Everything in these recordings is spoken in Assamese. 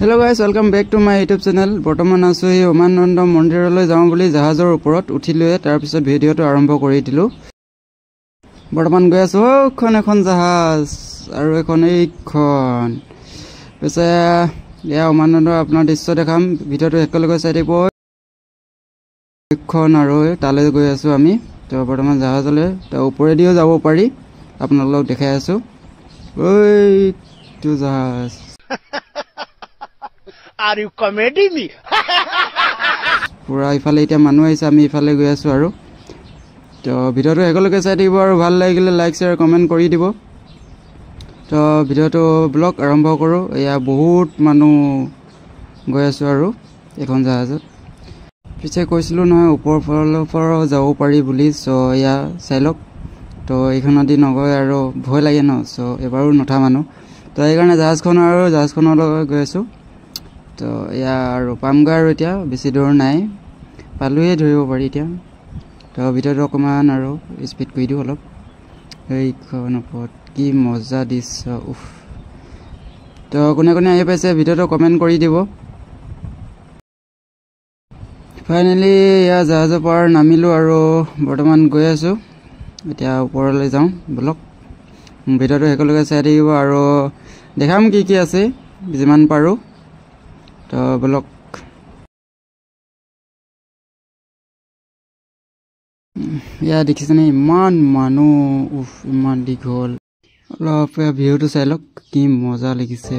Hello guys, welcome back to my YouTube channel. বৰ্তমান আছো এই উমানন্দ মন্দিৰলৈ যাওঁ বুলি জাহাজৰ ওপৰত উঠিলৈ তাৰ পিছত ভিডিওটো আৰম্ভ কৰি দিলো। বৰ্তমান গৈ আছো এখন জাহাজ আৰু এখন এইখন। পিছে ইয়া উমানন্দৰ আপোনাৰ দৃশ্য দেখাম। ভিডিওটো একেলগে চাই দিব। এখন আৰু তালৈ গৈ আছো আমি। তো বৰ্তমান জাহাজলৈ তো ওপৰেদিও যাব পাৰি। আপোনালোকক দেখাই আছো। ওই তো জাহাজ Are you comedy me? পুৰা ইফালে এতিয়া মানুহ আহিছে আমি ইফালে গৈ আছো আৰু তো ভিডিওটো একেলগে চাই দিব আৰু ভাল লাগিলে লাইক শেয়াৰ কমেন্ট কৰি দিব তো ভিডিওটো ব্লগ আৰম্ভ কৰো এয়া বহুত মানুহ গৈ আছো আৰু এখন জাহাজত পিছে কৈছিলো নহয় ওপৰ ফালৰ পৰা যাব পাৰি বুলি সো এয়া চাইলক তো এইখনদি নগৈ আৰু ভয় লাগে ন সো এবাৰো নথা মানুহ তো এই কাৰণে জাহাজখনৰ লগত গৈ আছো তো ইয়া আৰু পামগা আৰু এতিয়া বেছি দূৰ নাই পালুয়ে ধৰিব পাৰি এতিয়া তো ভিডিওটো অকমান আৰু স্পিড কৰি দিও অলপ এইখন ওপৰত কি মজা দৃশ্য উফ তো কোনে কোনে আহি পাইছে ভিডিওটো কমেন্ট কৰি দিব ফাইনালি ইয়া জাহাজৰ পৰা নামিলো আৰু বৰ্তমান গৈ আছো এতিয়া ওপৰলৈ যাওঁ ব্লগ ভিডিওটো একেলগে চাই দিব আৰু দেখাম কি আছে যিমান পাৰো তো ব্লগ ইয়া দেখিছেনে ইমান মানুহ উফ ইমান দীঘল অলপ ভিউটো চাই লওক কি মজা লাগিছে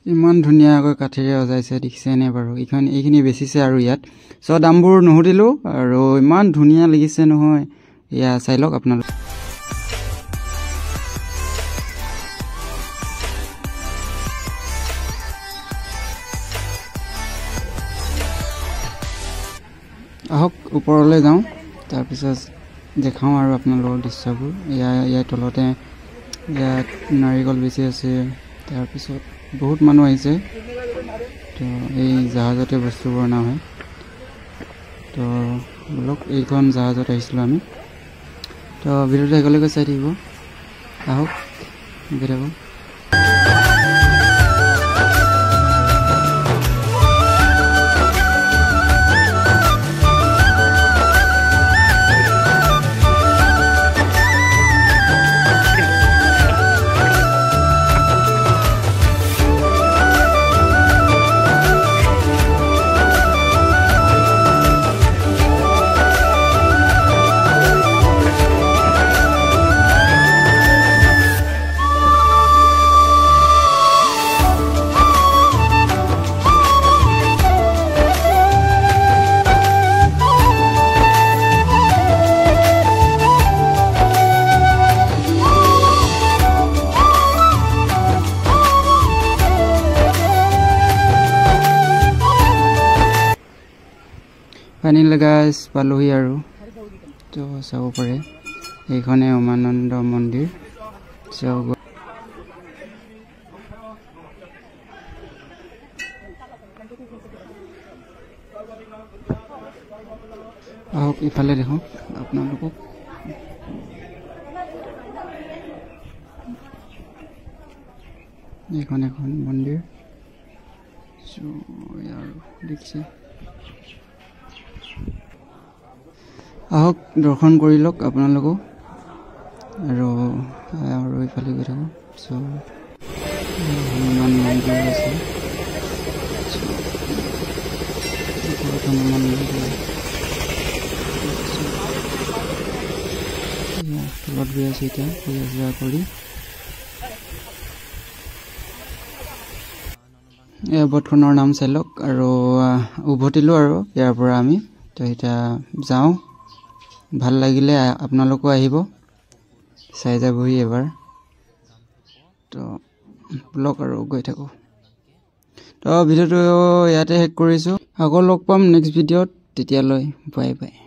ইমান ধুনিয়াকৈ কাঠিৰে সজাইছে দেখিছেনে বাৰু এইখিনি বেচিছে আৰু ইয়াত সো দামবোৰ নহৰিলো আৰু ইমান ধুনিয়া লাগিছে নহয় ইয়া চাই লওক আপোনালোক আহক ওপৰলৈ যাওঁ তাৰ পিছত দেখাও আৰু আপোনালোকৰ দৃশ্যবোৰ ইয়া তলতে ইয়াত নাৰিকল বেচি আছে তাৰ পিছত বহুত মানুহ আহিছে তো এই জাহাজতে বস্তুবোৰ অনা হয় তো ব্লগ এইখন জাহাজত আহিছিলোঁ আমি তো ভিডিওটো একেলগে চাই থাকিব আহক ভিডিঅ' ফাইনেলি গাইজ পালোহি আৰু তো চাব পাৰে এইখনে উমানন্দ মন্দিৰ আহক ইফালে দেখোন আপোনালোকক এইখন এখন মন্দিৰ আৰু দেখিছে আহক দৰ্শন কৰি লওক আপোনালোকো আৰু ইফালে গৈ থাকোঁ সো হনুমান মন্দিৰ আছে হনুমান মন্দিৰ তলত গৈ আছে এতিয়া পূজা চূজা কৰি এয়াৰপৰ্টখনৰ নাম চাই লওক আৰু উভতিলোঁ আৰু ইয়াৰ পৰা আমি তো এতিয়া যাওঁ ভাল লাগিলে আপোনালোকো আহিব চাই যাবহি এবাৰ তো ব্লগ আৰু গৈ থাকোঁ তো ভিডিঅ'টো ইয়াতে শেষ কৰিছোঁ আকৌ লগ পাম নেক্সট ভিডিঅ'ত তেতিয়ালৈ বাই বাই